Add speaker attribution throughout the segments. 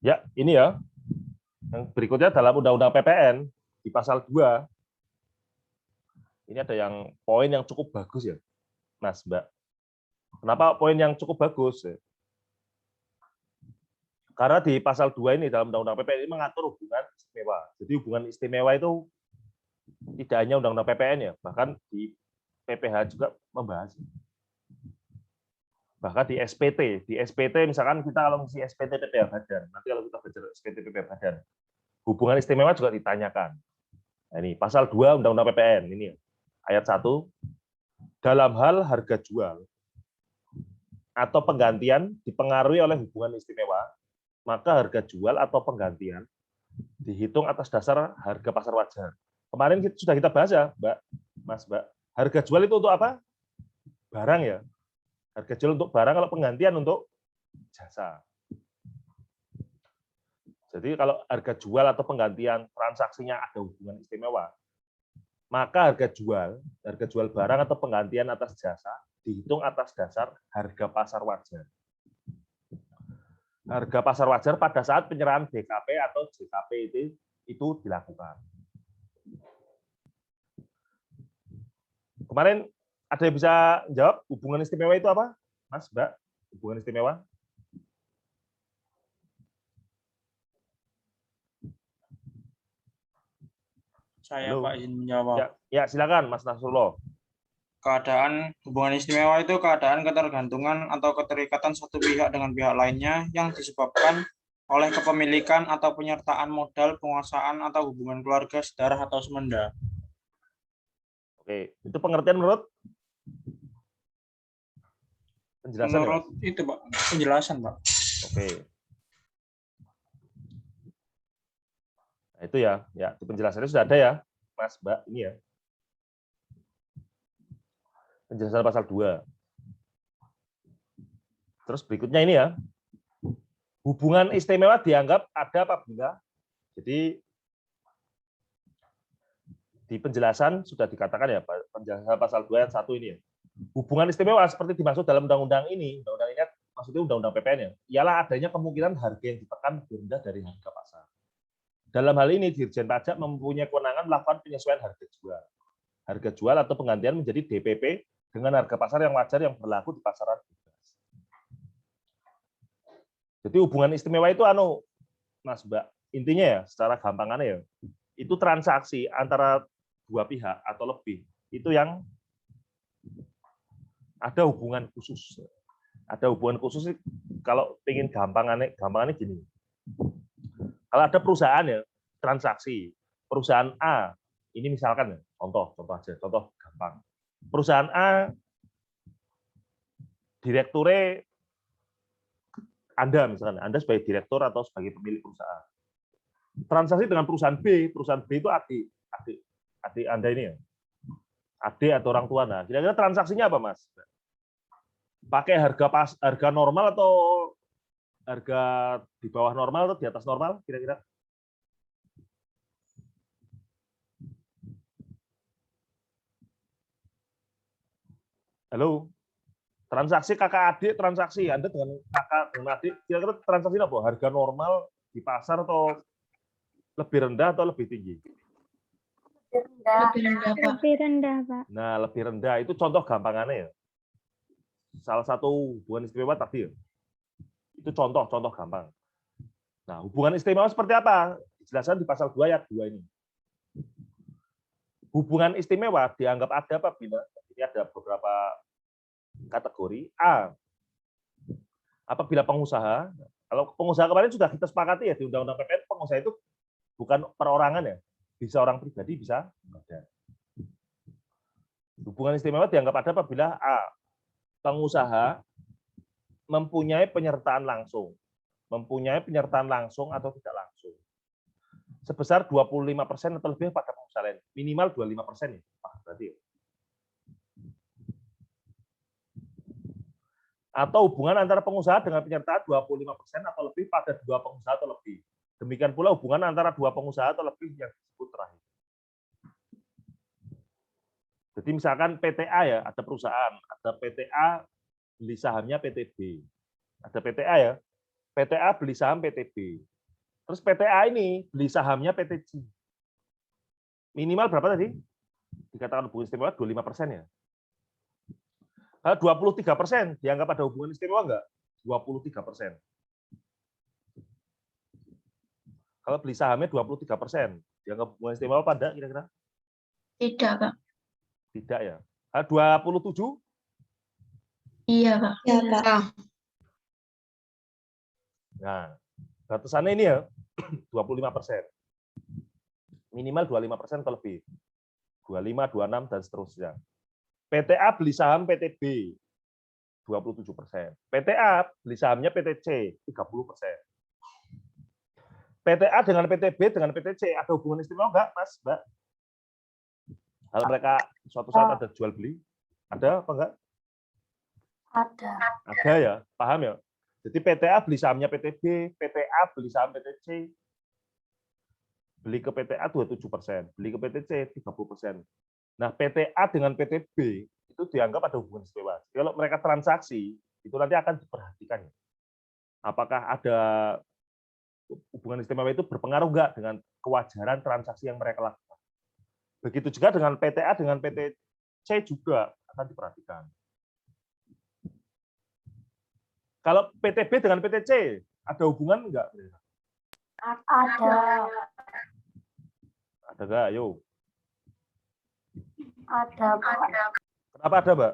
Speaker 1: Ya, ini ya. Yang berikutnya dalam Undang-Undang PPN di pasal 2. Ini ada yang poin yang cukup bagus ya, Mas, Mbak. Kenapa poin yang cukup bagus? Karena di pasal 2 ini dalam Undang-Undang PPN ini mengatur hubungan istimewa. Jadi hubungan istimewa itu tidak hanya Undang-Undang PPN ya, bahkan di PPH juga membahas. Bahkan di SPT misalkan kita kalau mengisi SPT PPH Badan, nanti kalau kita belajar SPT PPH Badan, hubungan istimewa juga ditanyakan. Nah, ini pasal 2 Undang-Undang PPN ini ayat 1, dalam hal harga jual atau penggantian dipengaruhi oleh hubungan istimewa, maka harga jual atau penggantian dihitung atas dasar harga pasar wajar. Kemarin sudah kita bahas ya, Mbak. Harga jual itu untuk apa? Barang ya. Harga jual untuk barang, kalau penggantian untuk jasa. Jadi kalau harga jual atau penggantian transaksinya ada hubungan istimewa, maka harga jual barang atau penggantian atas jasa dihitung atas dasar harga pasar wajar. Harga pasar wajar pada saat penyerahan BKP atau JKP itu dilakukan. Kemarin ada yang bisa jawab hubungan istimewa itu apa, Mas, Mbak? Hubungan istimewa?
Speaker 2: Saya
Speaker 1: Halo?
Speaker 2: Pak izin menjawab.
Speaker 1: Ya, silakan Mas Nasrullah.
Speaker 2: Keadaan hubungan istimewa itu keadaan ketergantungan atau keterikatan satu pihak dengan pihak lainnya yang disebabkan oleh kepemilikan atau penyertaan modal, penguasaan atau hubungan keluarga, sedarah atau semenda.
Speaker 1: Oke, itu pengertian menurut penjelasan
Speaker 2: menurut
Speaker 1: ya,
Speaker 2: itu Pak, penjelasan Pak.
Speaker 1: Oke. Nah, itu ya, di penjelasannya sudah ada ya, Mas, Mbak, ini ya. Penjelasan pasal 2. Terus berikutnya ini ya. Hubungan istimewa dianggap ada apabila, jadi di penjelasan sudah dikatakan ya, penjelasan pasal 2 ayat 1 ini ya. Hubungan istimewa seperti dimaksud dalam undang-undang ini maksudnya undang-undang PPN ya, ialah adanya kemungkinan harga yang ditekan lebih rendah dari harga pasar. Dalam hal ini Dirjen Pajak mempunyai kewenangan melakukan penyesuaian harga jual. Harga jual atau penggantian menjadi DPP dengan harga pasar yang wajar yang berlaku di pasaran bebas. Jadi hubungan istimewa itu Mas, Mbak, intinya ya secara gampangannya ya, itu transaksi antara dua pihak atau lebih itu yang ada hubungan khusus. Ada hubungan khusus kalau ingin gampangannya gini. Kalau ada perusahaan ya, transaksi, perusahaan A, ini misalkan ya, contoh gampang. Perusahaan A, direkturnya Anda misalkan, Anda sebagai direktur atau sebagai pemilik perusahaan. Transaksi dengan perusahaan B itu adik Anda ini ya. Adik atau orang tua. Nah, kira-kira transaksinya apa, Mas? Pakai harga normal atau harga di bawah normal atau di atas normal kira-kira? Halo? Transaksi kakak adik, transaksi Anda dengan kakak dengan adik, kira-kira transaksi apa? Harga normal di pasar atau lebih rendah atau lebih tinggi?
Speaker 3: Lebih rendah, Pak.
Speaker 1: Nah, lebih rendah itu contoh gampangannya ya. Salah satu hubungan istimewa tadi ya. Itu contoh gampang. Nah, hubungan istimewa seperti apa? Dijelaskan di pasal 2 ayat 2 ini. Hubungan istimewa dianggap ada apabila, ini ada beberapa kategori. A, apabila pengusaha, kalau pengusaha kemarin sudah kita sepakati ya di Undang-Undang PPN, pengusaha itu bukan perorangan ya, bisa orang pribadi, bisa badan. Hubungan istimewa dianggap ada apabila A, pengusaha mempunyai penyertaan langsung atau tidak langsung sebesar 25% atau lebih pada pengusaha lain, minimal 25% ya, berarti. Atau hubungan antara pengusaha dengan penyertaan 25% atau lebih pada dua pengusaha atau lebih. Demikian pula hubungan antara dua pengusaha atau lebih yang disebut terakhir. Jadi misalkan PTA ya, ada perusahaan, ada PTA beli sahamnya PTB. Ada PTA ya, PTA beli saham PTB. Terus PTA ini beli sahamnya PTC. Minimal berapa tadi? Dikatakan hubungan istimewa 25% ya. Kalau 23% dianggap ada hubungan istimewa enggak? 23%. Kalau beli sahamnya 23%, dianggap hubungan istimewa apa enggak kira-kira?
Speaker 4: Tidak, Pak.
Speaker 1: Tidak ya. 27?
Speaker 4: Iya, Pak.
Speaker 5: Ya, Pak.
Speaker 1: Nah, batasannya ini ya 25%. Minimal 25% atau lebih. 25, 26 dan seterusnya. PTA beli saham PTB 27%. PTA beli sahamnya PTC 30%. PTA dengan PTB dengan PTC ada hubungan istimewa enggak, Mas, Mbak? Kalau mereka suatu saat ada jual beli, ada apa enggak?
Speaker 4: Ada.
Speaker 1: Ada ya, paham ya? Jadi PTA beli sahamnya PTB, PTA beli saham PTC, beli ke PTA 27%, beli ke PTC 30%. Nah, PTA dengan PTB itu dianggap ada hubungan istimewa. Kalau mereka transaksi, itu nanti akan diperhatikan. Apakah ada hubungan istimewa itu berpengaruh enggak dengan kewajaran transaksi yang mereka lakukan. Begitu juga dengan PTA dengan PTC juga akan diperhatikan. Kalau PTB dengan PTC ada hubungan enggak?
Speaker 4: Ada.
Speaker 1: Ada enggak? Ayo.
Speaker 4: Ada, Pak.
Speaker 1: Kenapa ada, Mbak?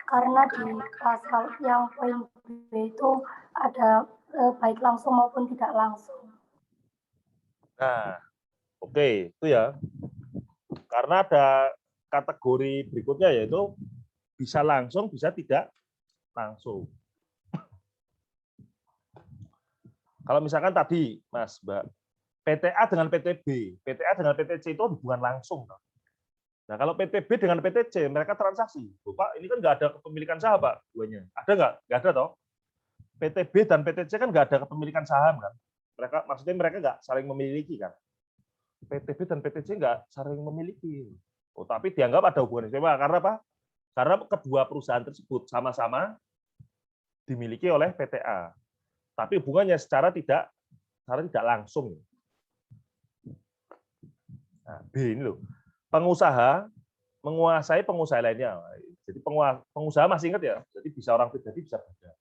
Speaker 4: Karena di pasal yang poin B itu ada baik langsung maupun tidak langsung.
Speaker 1: Nah, oke, itu ya. Karena ada kategori berikutnya yaitu bisa langsung, bisa tidak langsung. Kalau misalkan tadi, Mas, Mbak, PTA dengan PTB, PTA dengan PTC itu hubungan langsung. Nah, kalau PTB dengan PTC, mereka transaksi. Pak, ini kan nggak ada kepemilikan saham, Pak, duanya. Ada nggak? Nggak ada, toh. PTB dan PTC kan nggak ada kepemilikan saham, kan? Maksudnya mereka nggak saling memiliki, kan? PTB dan PTC nggak saling memiliki. Oh, tapi dianggap ada hubungan istimewa. Karena apa? Karena kedua perusahaan tersebut sama-sama dimiliki oleh PTA. Tapi hubungannya secara tidak langsung. Nah, B ini loh. Pengusaha menguasai pengusaha lainnya. Jadi pengusaha masih ingat ya. Jadi bisa orang pribadi, bisa beda.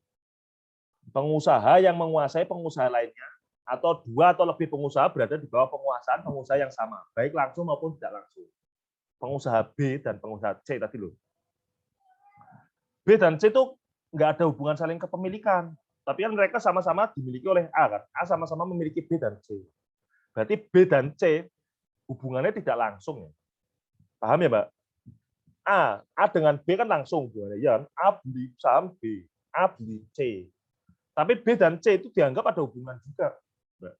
Speaker 1: Pengusaha yang menguasai pengusaha lainnya atau dua atau lebih pengusaha berada di bawah penguasaan pengusaha yang sama, baik langsung maupun tidak langsung. Pengusaha B dan pengusaha C tadi loh. B dan C itu nggak ada hubungan saling kepemilikan, tapi kan mereka sama-sama dimiliki oleh A kan. A sama-sama memiliki B dan C. Berarti B dan C hubungannya tidak langsung ya. Paham ya, Mbak? A dengan B kan langsung hubungannya. Ya, A beli saham B, A beli C. Tapi B dan C itu dianggap ada hubungan juga. Mbak.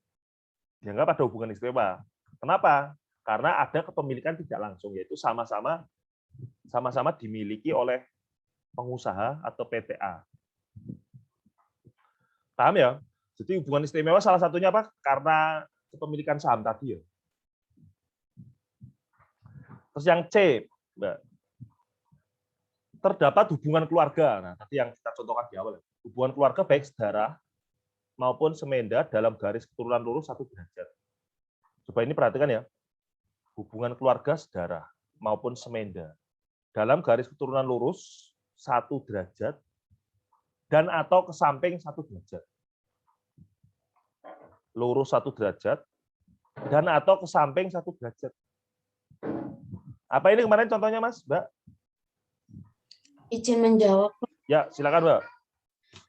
Speaker 1: Dianggap ada hubungan istimewa. Kenapa? Karena ada kepemilikan tidak langsung, yaitu sama-sama dimiliki oleh pengusaha atau PTA. Paham ya? Jadi hubungan istimewa salah satunya apa? Karena kepemilikan saham tadi ya. Terus yang C, Mbak, terdapat hubungan keluarga. Nah, tadi yang kita contohkan di awal. Hubungan keluarga baik saudara maupun semenda dalam garis keturunan lurus 1 derajat. Coba ini perhatikan ya. Hubungan keluarga saudara maupun semenda dalam garis keturunan lurus 1 derajat dan atau ke samping 1 derajat. Lurus 1 derajat dan atau ke samping 1 derajat. Apa ini kemarin contohnya, Mas, Mbak?
Speaker 5: Izin menjawab.
Speaker 1: Ya, silakan, Mbak.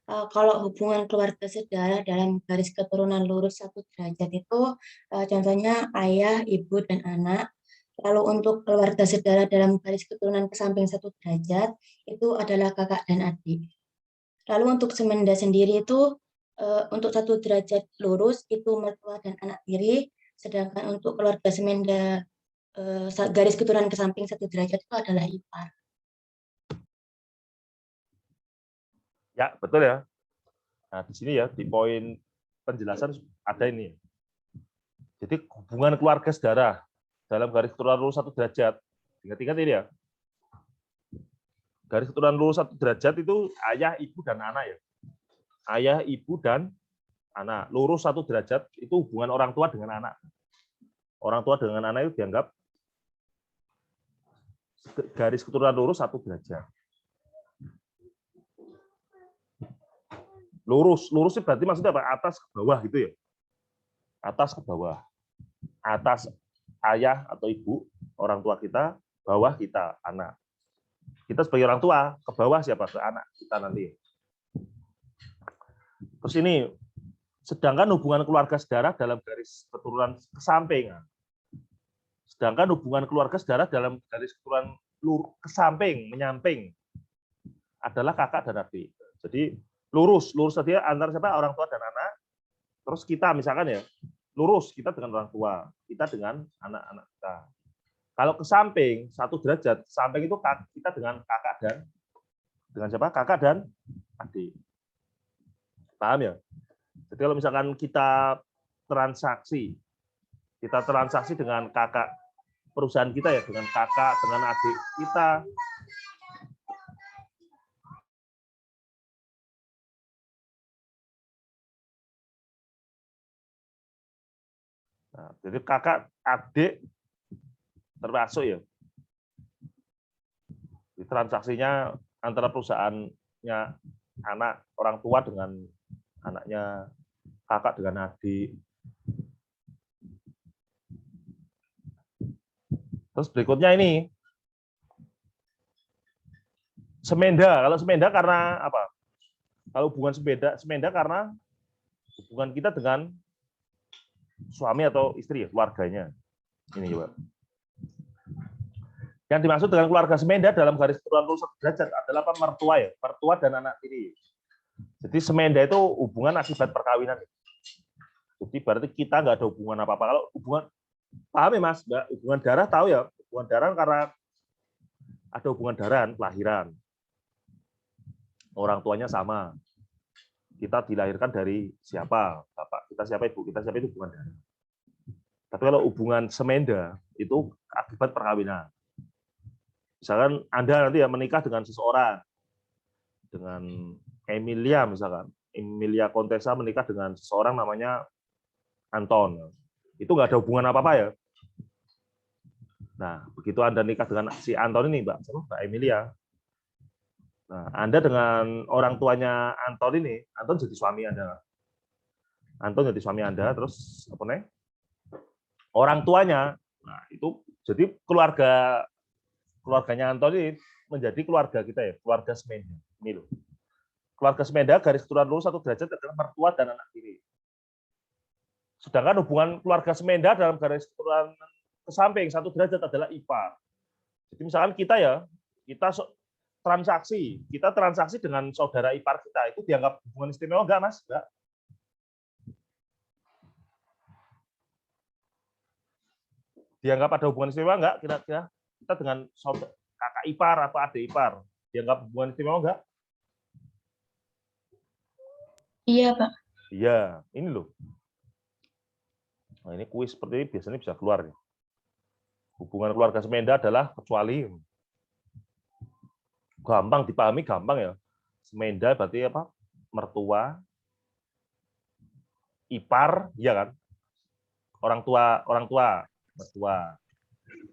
Speaker 5: Kalau hubungan keluarga saudara dalam garis keturunan lurus 1 derajat itu contohnya ayah, ibu, dan anak. Lalu untuk keluarga saudara dalam garis keturunan ke samping 1 derajat itu adalah kakak dan adik. Lalu untuk semenda sendiri itu untuk 1 derajat lurus itu mertua dan anak tiri, sedangkan untuk keluarga semenda garis keturunan ke samping 1 derajat itu adalah ipar.
Speaker 1: Ya, betul ya. Nah, di sini ya, di poin penjelasan ada ini. Jadi hubungan keluarga saudara dalam garis keturunan lurus 1 derajat. Ingat-ingat ini ya. Garis keturunan lurus 1 derajat itu ayah, ibu, dan anak ya. Ayah, ibu, dan anak. Lurus 1 derajat itu hubungan orang tua dengan anak. Orang tua dengan anak itu dianggap garis keturunan lurus 1 derajat. Lurus itu berarti maksudnya apa? Atas ke bawah gitu ya. Atas ke bawah. Atas ayah atau ibu, orang tua kita, bawah kita, anak. Kita sebagai orang tua, ke bawah siapa? Ke anak kita nanti. Terus ini, sedangkan hubungan keluarga saudara dalam garis keturunan ke samping. Sedangkan hubungan keluarga saudara dalam garis keturunan ke samping, menyamping, adalah kakak dan adik. Jadi lurus tadi antara siapa? Orang tua dan anak. Terus kita misalkan ya, lurus kita dengan orang tua, kita dengan anak-anak kita. Kalau ke samping 1 derajat, samping itu kita dengan kakak dan dengan siapa? Kakak dan adik. Paham ya? Jadi kalau misalkan kita transaksi dengan kakak perusahaan kita ya, dengan kakak, dengan adik kita. Nah, jadi kakak, adik termasuk ya. Di transaksinya antara perusahaannya anak orang tua dengan anaknya, kakak dengan adik. Terus berikutnya ini semenda. Kalau semenda karena apa? Kalau hubungan semenda karena hubungan kita dengan suami atau istri ya, keluarganya. Ini coba. Yang dimaksud dengan keluarga semenda dalam garis keturunan lurus 1 derajat adalah apa? Mertua ya, mertua dan anak tiri. Jadi semenda itu hubungan akibat perkawinan. Jadi berarti kita nggak ada hubungan apa-apa. Kalau hubungan, paham ya Mas? Mbak? Hubungan darah tahu ya, hubungan darah karena ada hubungan darah, kelahiran. Orang tuanya sama. Kita dilahirkan dari siapa? Bapak kita siapa, ibu kita siapa, itu hubungan darah. Tapi kalau hubungan semenda itu akibat perkawinan. Misalkan Anda nanti ya menikah dengan seseorang, dengan Emilia misalkan, Emilia Contessa menikah dengan seseorang namanya Anton. Itu nggak ada hubungan apa-apa ya. Nah, begitu Anda nikah dengan si Anton ini, Mbak Emilia. Nah, Anda dengan orang tuanya Anton ini, Anton jadi suami Anda. Anton jadi suami Anda, terus apa nih? Orang tuanya, nah itu jadi keluarganya Anton ini menjadi keluarga kita ya, keluarga semenda. Ini loh. Keluarga semenda garis keturunan lurus 1 derajat adalah mertua dan anak tiri. Sedangkan hubungan keluarga semenda dalam garis keturunan ke samping 1 derajat adalah ipar. Jadi misalkan kita transaksi dengan saudara ipar kita, itu dianggap hubungan istimewa enggak, Mas? Enggak. Dianggap ada hubungan istimewa enggak? Kira-kira kita dengan saudara, kakak ipar atau adik ipar, dianggap hubungan istimewa enggak?
Speaker 5: Iya, Pak.
Speaker 1: Iya, ini loh. Nah, ini kuis seperti ini biasanya bisa keluar. Hubungan keluarga semenda adalah kecuali. Gampang dipahami, gampang ya. Semenda berarti apa? Mertua, ipar, ya kan? Orang tua, mertua.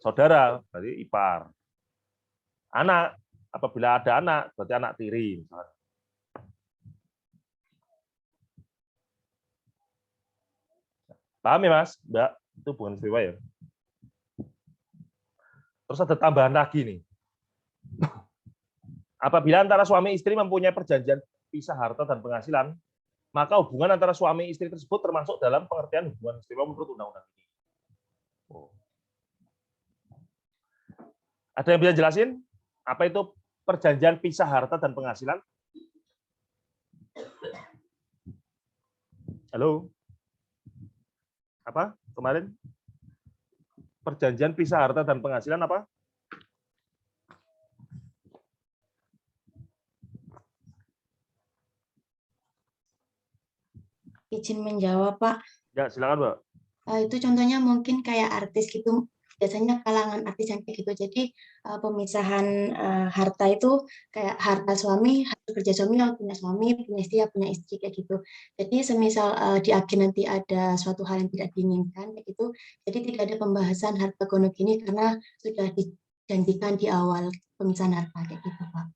Speaker 1: Saudara berarti ipar. Anak, apabila ada anak berarti anak tiri misalnya. Paham ya Mas? Mbak, itu bukan istimewa ya. Terus ada tambahan lagi nih. Apabila antara suami istri mempunyai perjanjian pisah harta dan penghasilan, maka hubungan antara suami istri tersebut termasuk dalam pengertian hubungan istimewa menurut undang-undang ini. Ada yang bisa jelasin apa itu perjanjian pisah harta dan penghasilan? Halo? Apa kemarin? Perjanjian pisah harta dan penghasilan apa?
Speaker 5: Izin menjawab, Pak.
Speaker 1: Ya, silakan, Mbak.
Speaker 5: Itu contohnya mungkin kayak artis gitu, biasanya kalangan artis yang kayak gitu. Jadi pemisahan harta itu kayak harta suami, harta kerja suami, yang punya suami, punya istri, ya punya istri kayak gitu. Jadi semisal di akhir nanti ada suatu hal yang tidak diinginkan kayak gitu, jadi tidak ada pembahasan harta gono gini karena sudah dijanjikan di awal pemisahan harta kayak gitu, Pak.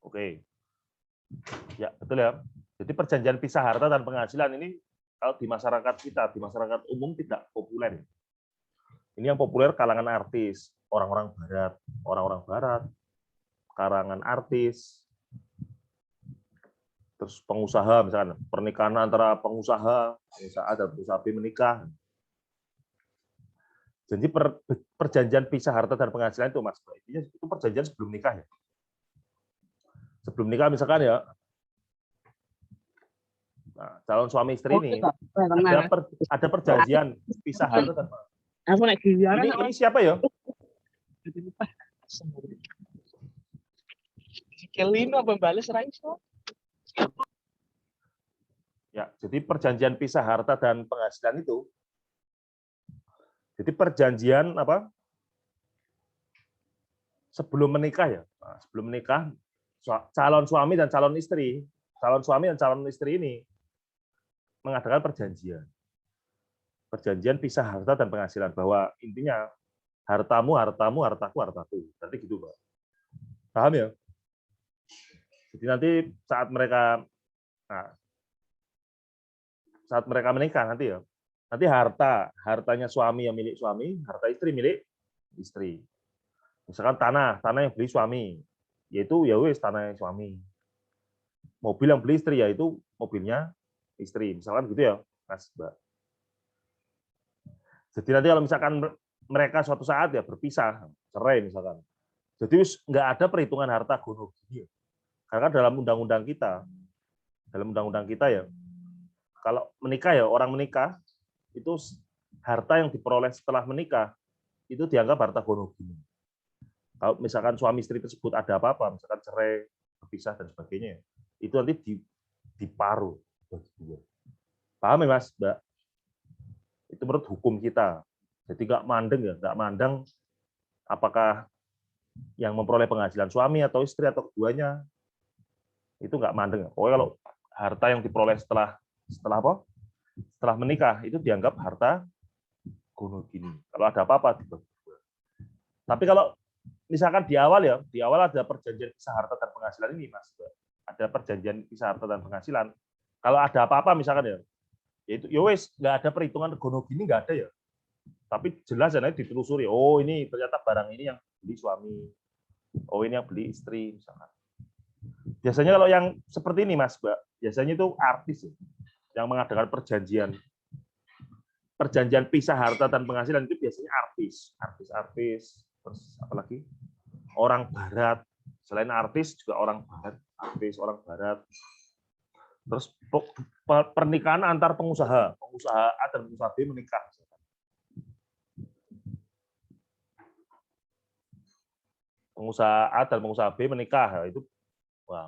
Speaker 1: Oke. Ya, betul ya. Jadi perjanjian pisah harta dan penghasilan ini kalau di masyarakat kita, di masyarakat umum tidak populer. Ini yang populer kalangan artis, orang-orang barat, kalangan artis, terus pengusaha, misalkan pernikahan antara pengusaha A dan pengusaha B menikah. Jadi perjanjian pisah harta dan penghasilan itu, Mas, itu perjanjian sebelum nikah ya. Sebelum nikah misalkan ya, nah, calon suami istri ini ada perjanjian pisah harta dan penghasilan.
Speaker 6: Aku naik
Speaker 1: Ini siapa ya?
Speaker 6: Kelino pembales Raiso.
Speaker 1: Ya, jadi perjanjian pisah harta dan penghasilan itu, jadi perjanjian apa? Sebelum menikah ya. Nah, sebelum menikah, calon suami dan calon istri ini mengadakan perjanjian. Perjanjian pisah harta dan penghasilan, bahwa intinya hartamu, hartaku. Berarti gitu, Pak. Paham ya? Jadi nanti saat mereka menikah nanti ya, nanti hartanya suami yang milik suami, harta istri milik istri. Misalkan tanah yang beli suami, yaitu ya wis tanahnya suami. Mobil yang beli istri yaitu mobilnya istri. Misalkan gitu ya, Mas, Mbak. Jadi nanti kalau misalkan mereka suatu saat ya berpisah, cerai misalkan. Jadi nggak ada perhitungan harta gono gini. Karena dalam undang-undang kita ya, kalau menikah ya, orang menikah itu harta yang diperoleh setelah menikah itu dianggap harta gono gini. Kalau misalkan suami istri tersebut ada apa-apa, misalkan cerai, berpisah dan sebagainya, itu nanti diparuh. Paham ya, Mas, Mbak? Itu menurut hukum kita. Jadi nggak mandang apakah yang memperoleh penghasilan suami atau istri atau keduanya, itu nggak mandeng. Pokoknya kalau harta yang diperoleh setelah menikah itu dianggap harta gono gini. Kalau ada apa-apa dibagi dua. Tapi kalau misalkan di awal ada perjanjian pisah harta dan penghasilan ini, Mas. Ada perjanjian pisah harta dan penghasilan. Kalau ada apa-apa misalkan ya, itu ya wes nggak ada perhitungan gono gini, nggak ada ya. Tapi jelas ya nanti ditelusuri, oh ini ternyata barang ini yang beli suami, oh ini yang beli istri misalkan. Biasanya kalau yang seperti ini, Mas, Mbak, biasanya itu artis ya, yang mengadakan perjanjian pisah harta dan penghasilan, itu biasanya artis, terus apalagi orang barat. Selain artis juga orang barat, terus pernikahan antar pengusaha A dan pengusaha B menikah. Pengusaha A dan pengusaha B menikah, itu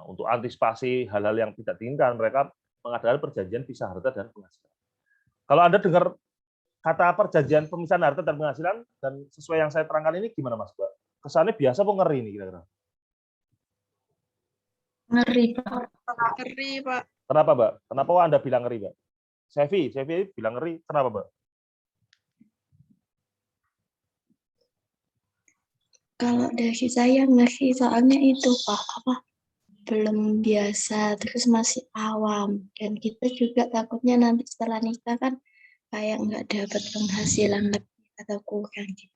Speaker 1: untuk antisipasi hal-hal yang tidak diinginkan, mereka mengadakan perjanjian pisah harta dan penghasilan. Kalau Anda dengar kata perjanjian pemisahan harta dan penghasilan dan sesuai yang saya terangkan ini gimana, Mas, Mbak? Kesannya biasa apa ngeri ini kira-kira?
Speaker 5: Ngeri, Pak.
Speaker 6: Ngeri, Pak.
Speaker 1: Kenapa, Mbak? Kenapa Anda bilang ngeri, Mbak? Sevi bilang ngeri, kenapa, Mbak?
Speaker 5: Kalau dari saya ngeri, soalnya itu, Pak, belum biasa, terus masih awam. Dan kita juga takutnya nanti setelah nikah kan kayak nggak dapat penghasilan lebih atau kurang gitu.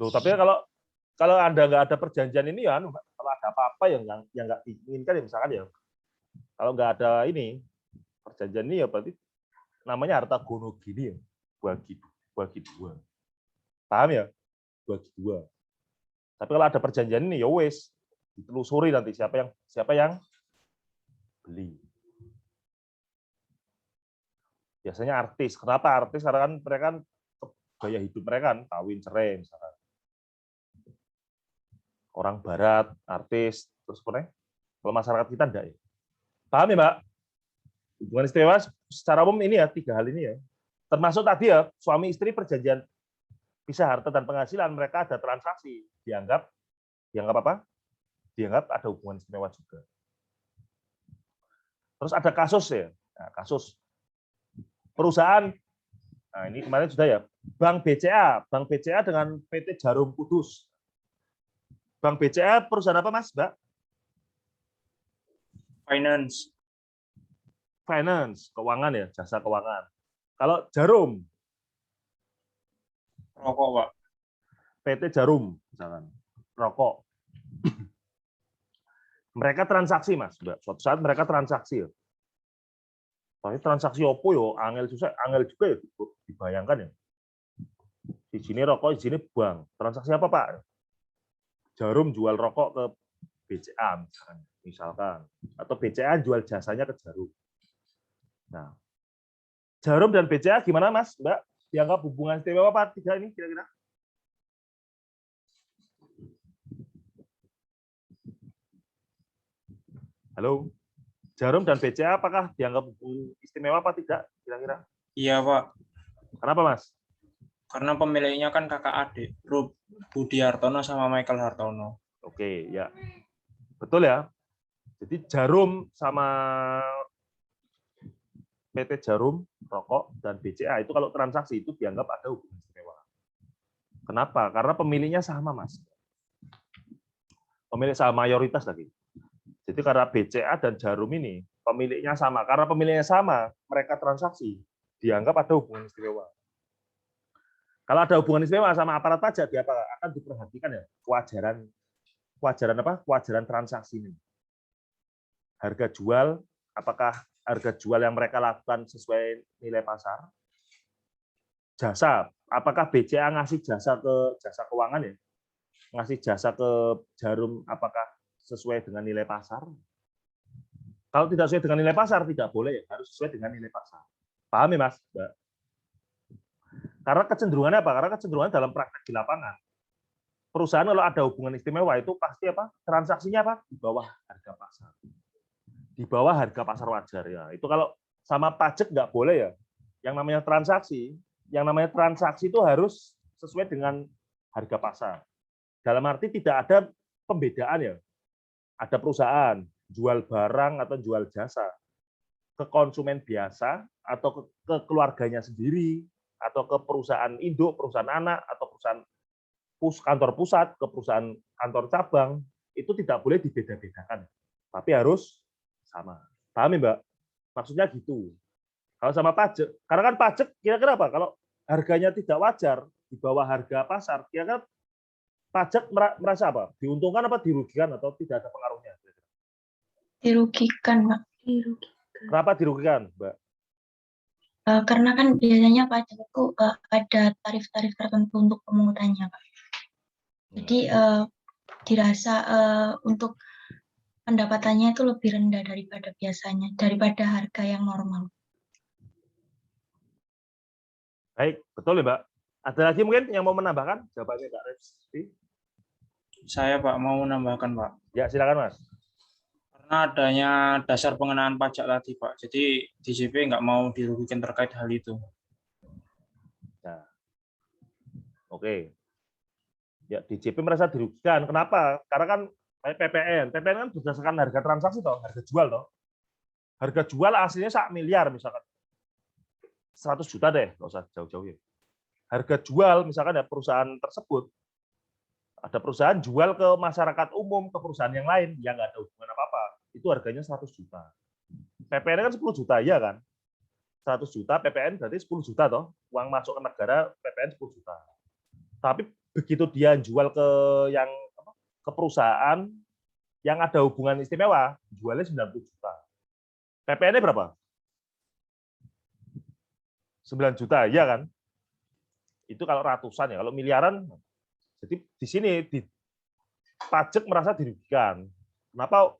Speaker 1: Loh, tapi kalau Anda nggak ada perjanjian ini ya, kalau ada apa-apa yang nggak diinginkan ya, misalkan ya, kalau nggak ada ini perjanjian ini ya berarti namanya harta gono gini ya, bagi dua. Paham ya? Bagi dua. Tapi kalau ada perjanjian ini ya wes ditelusuri nanti siapa yang beli. Biasanya artis. Kenapa artis? Karena kan mereka kan gaya hidup mereka kan kawin cerai misalkan. Orang barat, artis, terus kalau masyarakat kita enggak ya. Paham ya, Mbak? Hubungan istimewa secara umum ini ya, 3 hal ini ya. Termasuk tadi ya, suami istri perjanjian pisah harta dan penghasilan, mereka ada transaksi, dianggap apa? Dianggap ada hubungan istimewa juga. Terus ada kasus ya, nah, kasus perusahaan. Nah ini kemarin sudah ya, Bank BCA dengan PT Jarum Kudus. Bank BCA perusahaan apa Mas, Mbak? Finance, keuangan ya, jasa keuangan. Kalau Jarum,
Speaker 2: Rokok, Pak.
Speaker 1: PT Jarum, misalkan, rokok. Mereka transaksi, Mas. Suatu saat mereka transaksi. Tapi transaksi opo yo, angel susah, angel juga ya dibayangkan ya. Di sini rokok, di sini bank. Transaksi apa, Pak? Jarum jual rokok ke BCA, misalkan. Atau BCA jual jasanya ke Jarum. Nah, Jarum dan BCA gimana, Mas, Mbak? Dianggap hubungan istimewa apa tidak ini kira-kira? Halo, Jarum dan BCA apakah dianggap hubungan istimewa apa tidak kira-kira?
Speaker 2: Iya, Pak.
Speaker 1: Kenapa, Mas?
Speaker 2: Karena pemiliknya kan kakak adik, Budi Hartono sama Michael Hartono.
Speaker 1: Oke, ya. Betul ya. Jadi Jarum sama PT Jarum Rokok dan BCA itu kalau transaksi itu dianggap ada hubungan istimewa. Kenapa? Karena pemiliknya sama, Mas. Pemilik sama mayoritas lagi. Jadi karena BCA dan Jarum ini pemiliknya sama. Karena pemiliknya sama, mereka transaksi dianggap ada hubungan istimewa. Kalau ada hubungan istimewa sama aparat pajak, dia akan diperhatikan ya kewajaran transaksi ini. Harga jual, apakah harga jual yang mereka lakukan sesuai nilai pasar? Jasa, apakah BCA ngasih jasa ke jasa keuangan ya? Ngasih jasa ke Jarum, apakah sesuai dengan nilai pasar? Kalau tidak sesuai dengan nilai pasar, tidak boleh, harus sesuai dengan nilai pasar. Paham ya, Mas? Mbak? Karena kecenderungannya apa? Karena kecenderungan dalam praktek di lapangan. Perusahaan kalau ada hubungan istimewa itu pasti apa? Transaksinya apa? Di bawah harga pasar. Di bawah harga pasar wajar ya. Itu kalau sama pajak nggak boleh ya. Yang namanya transaksi itu harus sesuai dengan harga pasar. Dalam arti tidak ada pembedaan ya. Ada perusahaan jual barang atau jual jasa ke konsumen biasa atau ke keluarganya sendiri atau ke perusahaan induk, perusahaan anak atau perusahaan kantor pusat ke perusahaan kantor cabang, itu tidak boleh dibeda-bedakan. Tapi harus sama. Paham ya, Mbak? Maksudnya gitu. Kalau sama pajak, karena kan pajak kira-kira apa? Kalau harganya tidak wajar di bawah harga pasar, kira-kira pajak merasa apa? Diuntungkan apa dirugikan atau tidak ada pengaruhnya?
Speaker 5: Dirugikan, Pak.
Speaker 1: Kenapa dirugikan, Mbak?
Speaker 5: Karena kan biasanya pajak itu ada tarif-tarif tertentu untuk pemungutannya, Pak. Jadi dirasa untuk pendapatannya itu lebih rendah daripada biasanya, daripada harga yang normal.
Speaker 1: Baik, betul ya, Mbak. Ada lagi mungkin yang mau menambahkan? Jawabannya Kak Resti.
Speaker 2: Saya, Pak, mau menambahkan, Pak.
Speaker 1: Ya, silakan, Mas.
Speaker 2: Karena adanya dasar pengenaan pajak tadi, Pak. Jadi DJP nggak mau dirugikan terkait hal itu.
Speaker 1: Nah, oke. Ya, DJP merasa dirugikan. Kenapa? Karena kan PPN kan berdasarkan harga transaksi toh, harga jual toh. Harga jual aslinya 1 miliar misalkan. 100 juta deh, nggak usah jauh-jauh ya. Harga jual misalkan ya perusahaan tersebut, ada perusahaan jual ke masyarakat umum, ke perusahaan yang lain, yang nggak ada hubungan apa-apa, itu harganya 100 juta. PPN kan 10 juta, iya kan? 100 juta, PPN berarti 10 juta toh. Uang masuk ke negara, PPN 10 juta. Tapi begitu dia jual ke perusahaan yang ada hubungan istimewa, jualnya 90 juta. PPN-nya berapa? 9 juta, iya kan? Itu kalau ratusan ya, kalau miliaran. Jadi di sini pajak merasa dirugikan. Kenapa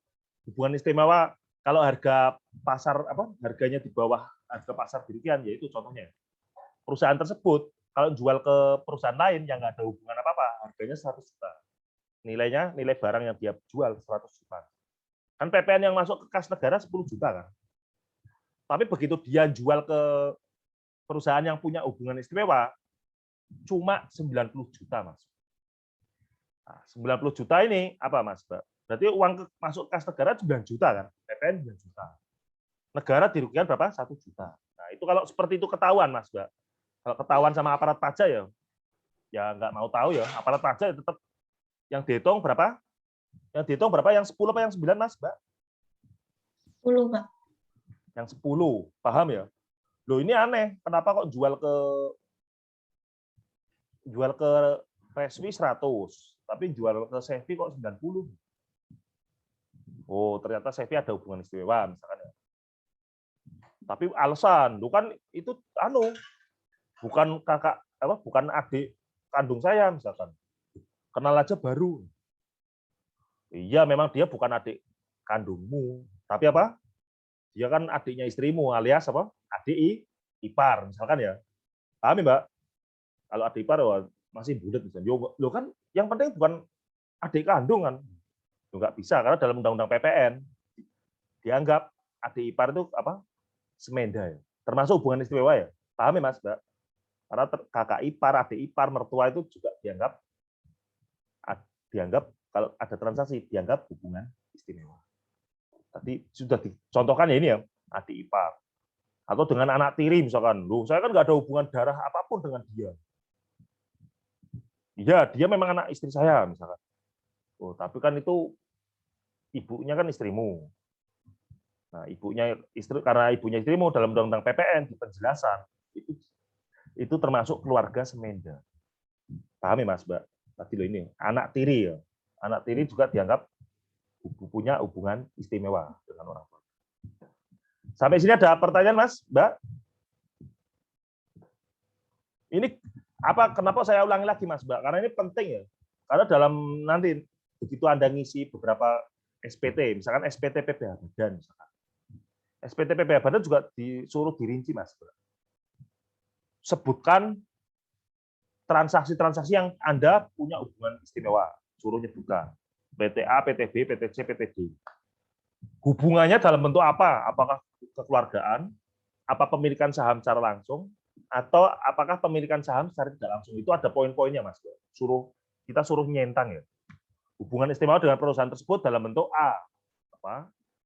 Speaker 1: hubungan istimewa kalau harga pasar harganya di bawah harga pasar dirugikan? Yaitu contohnya perusahaan tersebut kalau jual ke perusahaan lain yang nggak ada hubungan apa-apa, harganya 100 juta. Nilai barang yang dia jual 100 juta. Kan PPN yang masuk ke kas negara 10 juta kan. Tapi begitu dia jual ke perusahaan yang punya hubungan istimewa cuma 90 juta, Mas. Nah, 90 juta ini apa, Mas? Berarti uang masuk kas negara 9 juta kan? PPN 9 juta. Negara dirugikan berapa? 1 juta. Nah, itu kalau seperti itu ketahuan, Mas, Mbak. Kalau ketahuan sama aparat pajak ya nggak mau tahu ya. Aparat pajak tetap yang dihitung berapa? Yang dihitung berapa? Yang 10 apa yang 9, Mas, Mbak?
Speaker 5: 10, Pak.
Speaker 1: Yang 10. Paham ya? Loh, ini aneh. Kenapa kok jual ke Resmi 100, tapi jual ke Sevi kok 90? Oh, ternyata Sevi ada hubungan istimewa misalkan ya. Tapi alasan, lu kan itu bukan kakak bukan adik kandung saya misalkan. Kenal aja baru. Iya, memang dia bukan adik kandungmu, tapi apa? Dia kan adiknya istrimu alias apa? Adik ipar misalkan ya. Paham ya, Mbak? Kalau adik ipar masih bulat misalnya. Lo kan yang penting bukan adik kandung kan. Lo nggak bisa karena dalam undang-undang PPN dianggap adik ipar itu apa? Semenda ya. Termasuk hubungan istimewa ya. Paham ya, Mas, Mbak? Karena kakak ipar, adik ipar, mertua itu juga dianggap kalau ada transaksi dianggap hubungan istimewa. Tadi sudah dicontohkan ya ini ya, adik ipar. Atau dengan anak tiri misalkan. Loh, saya kan nggak ada hubungan darah apapun dengan dia. Iya, dia memang anak istri saya misalkan. Oh, tapi kan itu ibunya kan istrimu. Nah, karena ibunya istrimu dalam undang-undang PPN di penjelasan itu termasuk keluarga semenda. Paham ya, Mas, Mbak? Tadi loh ini anak tiri ya. Anak tiri juga dianggap punya hubungan istimewa dengan orang tua. Sampai sini ada pertanyaan, Mas, Mbak? Ini kenapa saya ulangi lagi, Mas, Mbak? Karena ini penting ya. Karena dalam nanti begitu Anda ngisi beberapa SPT, misalkan SPT PPh Badan, misalkan. SPT PPh Badan juga disuruh dirinci, Mas, Mbak. Sebutkan transaksi-transaksi yang Anda punya hubungan istimewa. Suruh nyebutkan. PTA, PTB, PTC, PTD. Hubungannya dalam bentuk apa? Apakah kekeluargaan, apa pemilikan saham secara langsung, atau apakah pemilikan saham secara tidak langsung? Itu ada poin-poinnya, Mas. Kita suruh nyentang ya. Hubungan istimewa dengan perusahaan tersebut dalam bentuk A.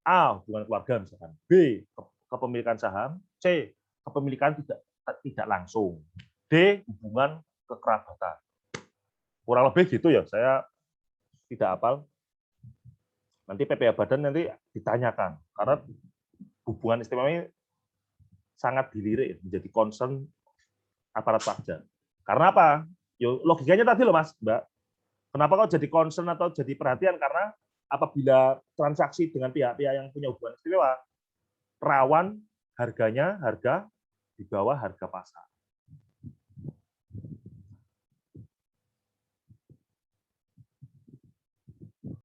Speaker 1: A, hubungan keluarga misalkan. B, kepemilikan saham. C, kepemilikan tidak langsung. D, hubungan kekerabatan. Kurang lebih gitu ya, saya tidak hafal. Nanti PPh Badan nanti ditanyakan. Karena hubungan istimewa ini sangat dilirik menjadi concern aparat pajak. Karena apa? Logikanya tadi loh, Mas, Mbak. Kenapa kok jadi concern atau jadi perhatian? Karena apabila transaksi dengan pihak-pihak yang punya hubungan istimewa, rawan harga di bawah harga pasar.